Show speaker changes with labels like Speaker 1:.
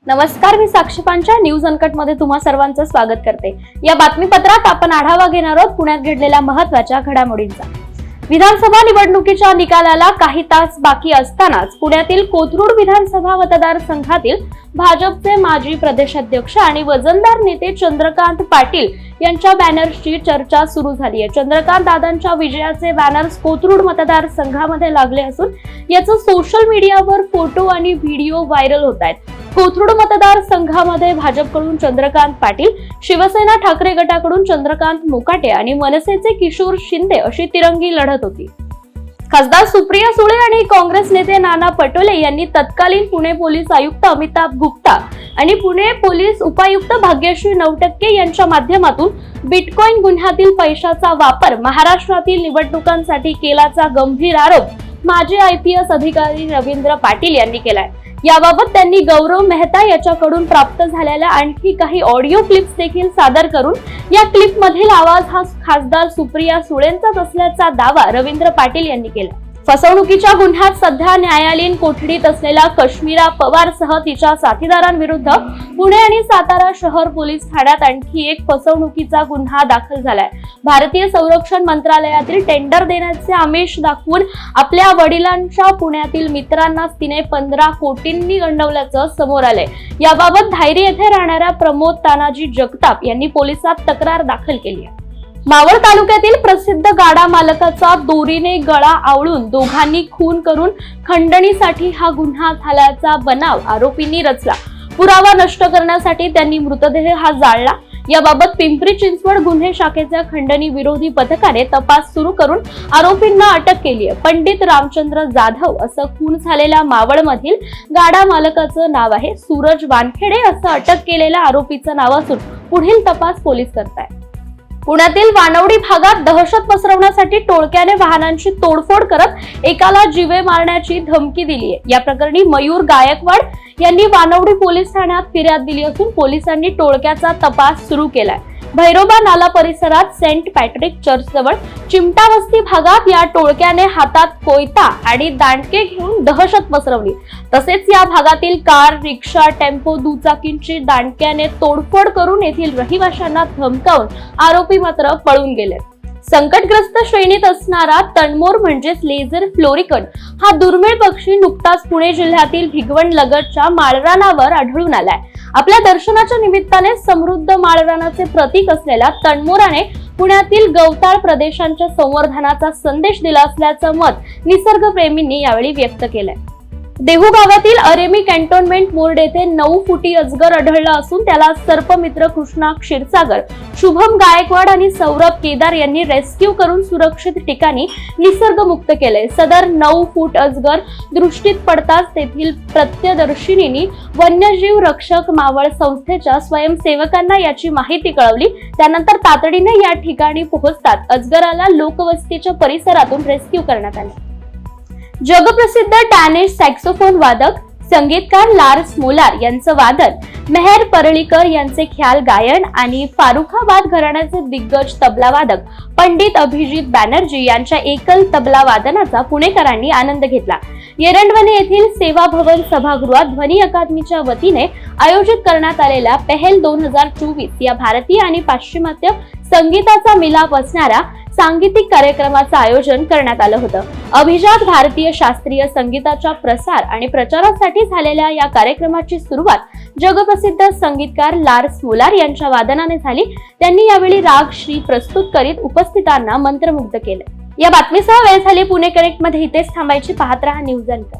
Speaker 1: नमस्कार, मी साक्षी Panchal news uncut मध्ये तुम्हा सर्वांचं स्वागत करते। या बातमीपत्रात आपण आढावा घेणार आहोत पुण्यात घडलेल्या महत्त्वाच्या घडामोडींचा। विधानसभा निवडणुकीच्या निकालाला काही तास बाकी असतानाच पुण्यातील कोथरूड विधानसभा मतदारसंघातील भाजपचे माजी प्रदेशाध्यक्ष आणि वजनदार नेते चंद्रकांत पाटील यांच्या बॅनर्सची चर्चा सुरू झाली आहे। चंद्रकांत दादांच्या विजयाचे बॅनर्स कोथरूड मतदारसंघामध्ये लागले असून याचं सोशल मीडियावर फोटो आणि व्हिडिओ व्हायरल होत आहेत। कोथरूड मतदारसंघामध्ये भाजपकडून चंद्रकांत पाटील, शिवसेना ठाकरे गटाकडून चंद्रकांत मोकाटे आणि मनसेचे किशोर शिंदे अशी तिरंगी लढत होती। खासदार सुप्रिया सुळे आणि काँग्रेस नेते नाना पटोले यांनी तत्कालीन पुणे पोलीस आयुक्त अमिताभ गुप्ता आणि पुणे पोलीस उपायुक्त भाग्यश्री नवटक्के यांच्या माध्यमातून बिटकॉइन गुन्ह्यातील पैशाचा वापर महाराष्ट्रातील निवडणुकांसाठी केल्याचा गंभीर आरोप माजी IPS अधिकारी रवींद्र पाटील यांनी केलाय। याबाबत त्यांनी गौरव मेहता याच्याकडून प्राप्त झालेल्या आणखी काही ऑडिओ क्लिप्स देखील सादर करून या क्लिप मधील आवाज हा खासदार सुप्रिया सुळेंचाच असल्याचा दावा रवींद्र पाटील यांनी केला। फसवणुकीच्या गुन्ह्यात सध्या न्यायालयीन कोठडीत असलेल्या कश्मीरा पवार सह तिच्या साथीदारांविरुद्ध पुणे आणि सातारा शहर पोलीस ठाण्यात आणखी एक फसवणुकीचा गुन्हा दाखल झालाय। भारतीय संरक्षण मंत्रालयातील टेंडर देण्याचे आमिष दाखवून आपल्या वडिलांच्या पुण्यातील मित्रांना तिने 15 कोटींनी गंडवल्याचं समोर आलंय। याबाबत धायरी येथे राहणाऱ्या प्रमोद तानाजी जगताप यांनी पोलिसात तक्रार दाखल केली आहे। मावळ तालुक्यातील प्रसिद्ध गाडा मालकाचा दोरीने गळा आवळून दोघांनी खून करून खंडणीसाठी हा गुन्हा झाल्याचा बनाव आरोपींनी रचला। पुरावा नष्ट करण्यासाठी त्यांनी मृतदेह हा जाळला। याबाबत पिंपरी चिंचवड गुन्हे शाखेच्या खंडणी विरोधी पथकाने तपास सुरू करून आरोपींना अटक केली आहे। पंडित रामचंद्र जाधव असं खून झालेल्या मावळ मधील गाडा मालकाचं नाव आहे। सूरज वानखेडे असं अटक केलेल्या आरोपीचं नाव असून पुढील तपास पोलीस करतायत। पुण्यातील वानवडी भागात दहशत पसरवण्यासाठी टोळक्याने वाहनांची तोडफोड करत एकाला जीवे मारण्याची धमकी दिली आहे। या प्रकरणी मयूर गायकवाड यांनी वानवडी पोलीस ठाण्यात फिर्याद दिली असून पोलिसांनी टोळक्याचा तपास सुरू केलाय। भैरोबा नाला परिसरात सेंट पॅट्रिक चर्च जवळ चिमटा वस्ती भागात या टोळक्याने हातात कोयता आणि दांडके घेऊन दहशत पसरवली। तसेच या भागातील कार, रिक्षा, टेम्पो, दुचाकींची दांडक्याने तोडफोड करून येथील रहिवाशांना धमकावून आरोपी मात्र पळून गेले। संकटग्रस्त श्रेणीत असणारा तणमोर म्हणजेच लेझर फ्लोरिकन हा दुर्मिळ पक्षी नुकताच पुणे जिल्ह्यातील भिगवण लगतच्या माळरानावर आढळून आलाय। आपल्या दर्शनाच्या निमित्ताने समृद्ध माळरानाचे प्रतीक असलेल्या तणमोराने पुण्यातील गवताळ प्रदेशांच्या संवर्धनाचा संदेश दिला असल्याचं मत निसर्गप्रेमींनी यावेळी व्यक्त केलंय। देहू गावातील अरेमी कॅन्टोन्मेंट बोर्ड येथे 9 फुटी अजगर आढळला असून त्याला सर्पमित्र कृष्णा क्षीरसागर, शुभम गायकवाड आणि सौरभ केदार यांनी रेस्क्यू करून सुरक्षित ठिकाणी निसर्गमुक्त केले। सदर 9 फूट अजगर दृष्टीत पडताच तेथील प्रत्यदर्शिनींनी वन्यजीव रक्षक मावळ संस्थेच्या स्वयंसेवकांना याची माहिती कळवली। त्यानंतर तातडीने या ठिकाणी पोहोचतात अजगराला लोकवस्तीच्या परिसरातून रेस्क्यू करण्यात आले। जगप्रसिद्ध डॅनिश सॅक्सोफोन वादक संगीतकार लार्स मोलार यांचं वादन, मेहर परळीकर यांचे ख्याल गायन आणि फारुखाबाद घराण्याचे दिग्गज तबला वादक पंडित अभिजित बॅनर्जी यांच्या एकल तबला वादनाचा पुणेकरांनी आनंद घेतला। येरंडवणे येथील सेवा भवन सभागृहात ध्वनी अकादमीच्या वतीने आयोजित करण्यात आलेल्या पहल 2024 या भारतीय आणि पाश्चिमात्य संगीताचा मिलाप असणाऱ्या सांगीतिक कार्यक्रमाचं आयोजन करण्यात आलं होतं। अभिजात भारतीय शास्त्रीय संगीताच्या प्रसार आणि प्रचारासाठी झालेल्या या कार्यक्रमाची सुरुवात जगप्रसिद्ध संगीतकार लार्स मोलार यांच्या वादनाने झाली। त्यांनी यावेळी राग श्री प्रस्तुत करीत उपस्थितांना मंत्रमुग्ध केले। या बातमीसह वेळ झाली पुणे कनेक्ट मध्ये इथेच थांबायची। पाहत रहा न्यूज अनकट।